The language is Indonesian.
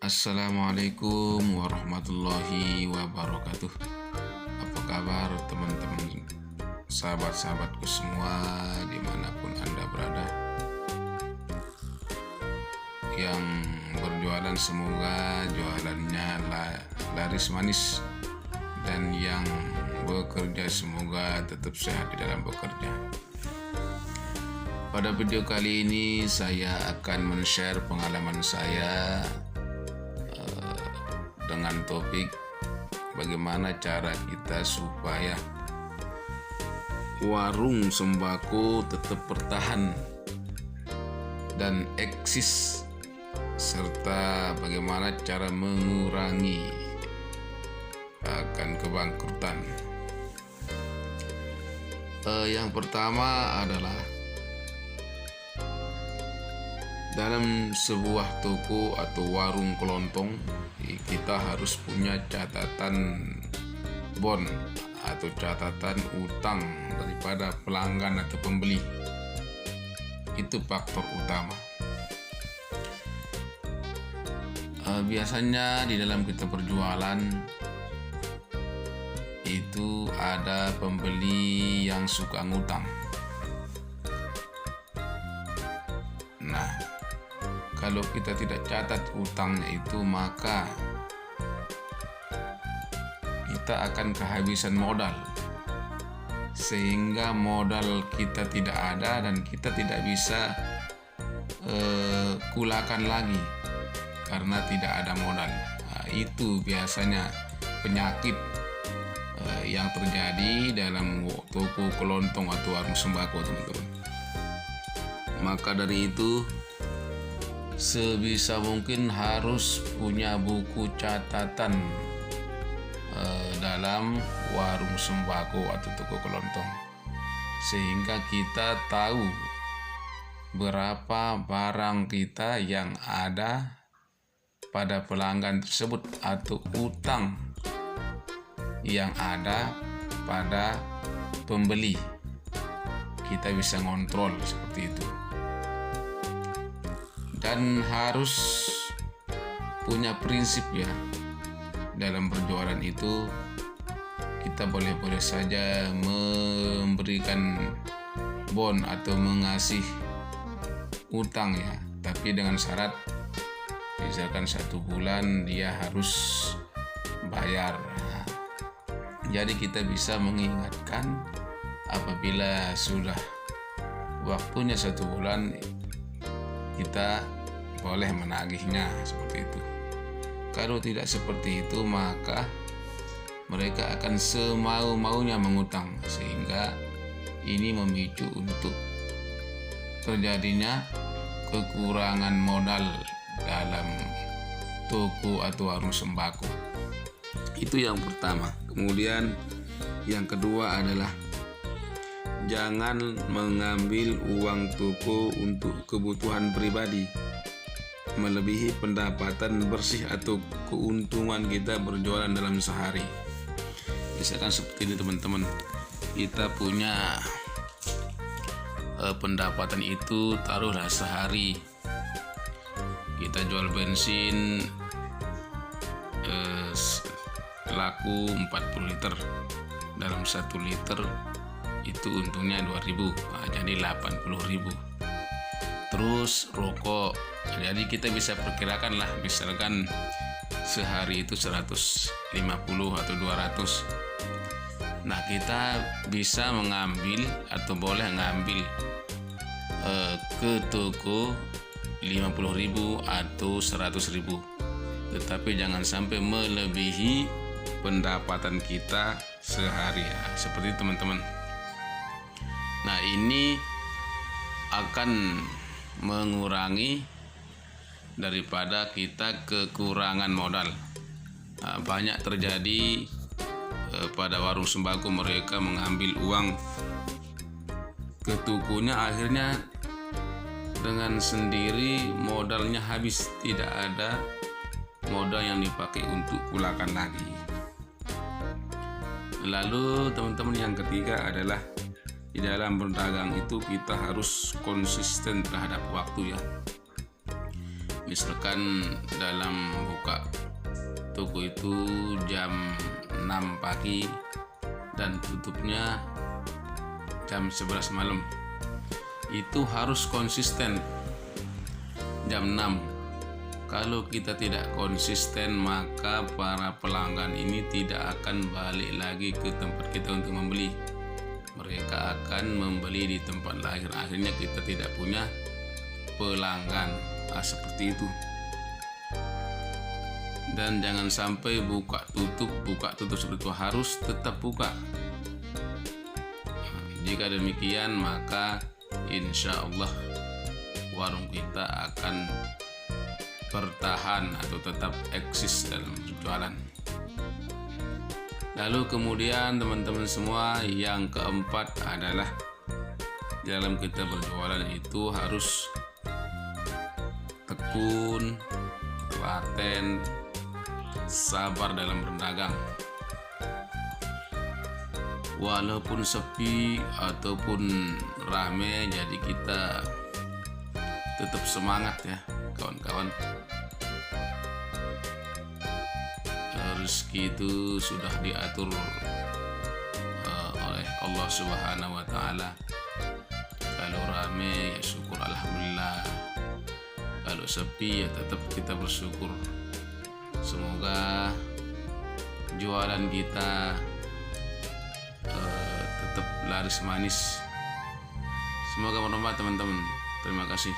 Assalamualaikum warahmatullahi wabarakatuh. Apa kabar teman-teman, sahabat-sahabatku semua dimanapun Anda berada? Yang berjualan semoga jualannya laris manis, dan yang bekerja semoga tetap sehat di dalam bekerja. Pada video kali ini saya akan men-share pengalaman saya dengan topik bagaimana cara kita supaya warung sembako tetap bertahan dan eksis, serta bagaimana cara mengurangi akan kebangkrutan. Yang pertama adalah dalam sebuah toko atau warung kelontong, kita harus punya catatan bon atau catatan utang daripada pelanggan atau pembeli. Itu faktor utama. Biasanya di dalam kita berjualan itu ada pembeli yang suka ngutang. Nah, kalau kita tidak catat utangnya itu, maka kita akan kehabisan modal, sehingga modal kita tidak ada dan kita tidak bisa kulakan lagi karena tidak ada modal. Nah, itu biasanya penyakit yang terjadi dalam toko kelontong atau warung sembako, teman-teman. Maka dari itu, sebisa mungkin harus punya buku catatan dalam warung sembako atau toko kelontong, sehingga kita tahu berapa barang kita yang ada pada pelanggan tersebut atau utang yang ada pada pembeli. Kita bisa ngontrol seperti itu. Dan harus punya prinsip ya, dalam berjualan itu kita boleh-boleh saja memberikan bon atau mengasih utang ya, tapi dengan syarat misalkan 1 bulan dia harus bayar. Jadi kita bisa mengingatkan apabila sudah waktunya 1 bulan, kita boleh menagihnya seperti itu. Kalau tidak seperti itu, maka mereka akan semau-maunya mengutang, sehingga ini memicu untuk terjadinya kekurangan modal dalam toko atau warung sembako. Itu yang pertama. Kemudian yang kedua adalah jangan mengambil uang toko untuk kebutuhan pribadi melebihi pendapatan bersih atau keuntungan kita berjualan dalam sehari. Misalkan seperti ini, teman-teman, kita punya pendapatan itu, taruhlah sehari kita jual bensin laku 40 liter. Dalam 1 liter itu untungnya 2.000, jadi 80.000. Terus rokok, jadi kita bisa perkirakan lah, misalkan sehari itu 150 atau 200. Nah, kita bisa mengambil atau boleh ngambil ke toko 50.000 atau 100.000, tetapi jangan sampai melebihi pendapatan kita sehari ya, seperti itu, teman-teman. Nah, ini akan mengurangi daripada kita kekurangan modal. Nah, banyak terjadi pada warung sembako, mereka mengambil uang ke tokonya, akhirnya dengan sendiri modalnya habis, tidak ada modal yang dipakai untuk kulakan lagi. Lalu teman-teman, yang ketiga adalah di dalam berdagang itu kita harus konsisten terhadap waktu ya. Misalkan dalam buka toko itu jam 6 pagi dan tutupnya jam 11 malam, itu harus konsisten jam 6. Kalau kita tidak konsisten, maka para pelanggan ini tidak akan balik lagi ke tempat kita untuk membeli. Mereka akan membeli di tempat lain. Akhirnya kita tidak punya pelanggan. Seperti itu. Dan jangan sampai buka tutup seperti itu, harus tetap buka. Jika demikian, maka insya Allah warung kita akan bertahan atau tetap eksis dalam berjualan. Lalu kemudian teman-teman semua, yang keempat adalah dalam kita berjualan itu harus tekun, telaten, sabar dalam berdagang. Walaupun sepi ataupun rame, jadi kita tetap semangat ya kawan-kawan. Rezeki itu sudah diatur oleh Allah Subhanahu wa Ta'ala. Kalau rame ya syukur alhamdulillah, kalau sepi ya tetap kita bersyukur. Semoga jualan kita tetap laris manis. Semoga bermanfaat teman-teman. Terima kasih.